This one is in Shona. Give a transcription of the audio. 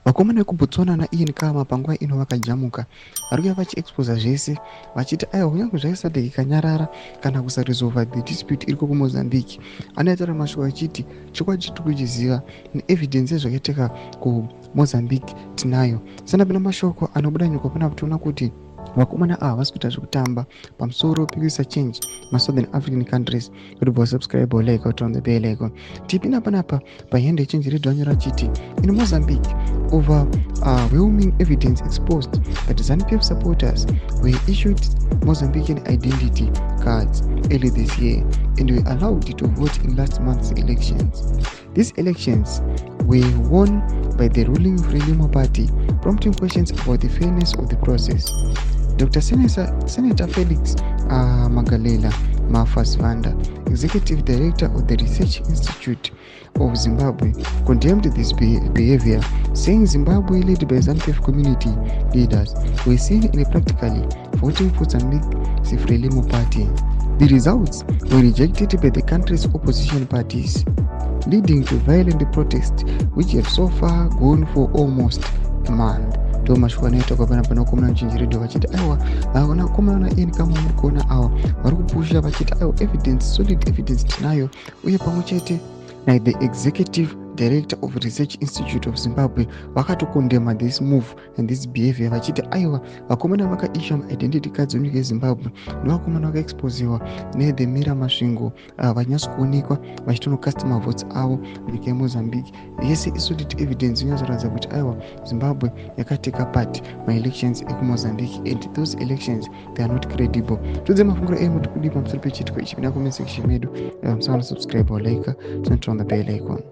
Vakomana vekubotswana naIan Khama panguva ino vakajamuka vari kuuya vachiexposa zvese vachiti aiwa kunyange zvaisadhi ikanyarara kana kusaresolva the dispute iriko kuMozambique, anotaura mashoko achiti chokwadi tiri kuchiziva neevidence yezvakaitika kuMozambique tinayo. Sanapinda mashoko anobuda nyuko pana toona kuti vakomana ava vasi kuita zvekutamba pamusoro pekuisa change masouthern african countries. Kuti bosubscribe like out on the bell icon. Tipinda panapa pahende yechange redio anyora chiti in Mozambique overwhelming evidence exposed that ZANU-PF supporters were issued Mozambican identity cards early this year and were allowed to vote in last month's elections. These elections were won by the ruling Frelimo party, prompting questions about the fairness of the process. Dr. Senator Felix Magalela Mafasvanda, Executive Director of the Research Institute of Zimbabwe, condemned this behavior, saying Zimbabwe, led by ZANU-PF community leaders, were seen practically voting for Mozambique's Frelimo party. The results were rejected by the country's opposition parties, leading to violent protests which have so far gone for almost a month. Ndo mashoko anoita pana panokomana nchinji redio vachiti aiwa vanakomana na Ian Khama muri kuona awa vari kupusha vachiti aiwa evidence, solid evidence tinayo, uye pamwe chete the executive director of Research Institute of Zimbabwe vakatokondema this move and this behavior vachiti aiwa vakomana vakaisha identity cards munyika yeZimbabwe nevakomana vakaexposiwa nethe mira masvingo vanyatso kuonekwa vachitono customer votes avo munyika yeMozambique. Yese isolid evidence inozoratidza kuti aiwa Zimbabwe yakateka part maelections ekuMozambique and those elections they are not credible. Tudze mafunguro emu tikudi pamusoro pechitiko ichi pinda comment section medu. Musana subscribe or like, turn on the bell icon.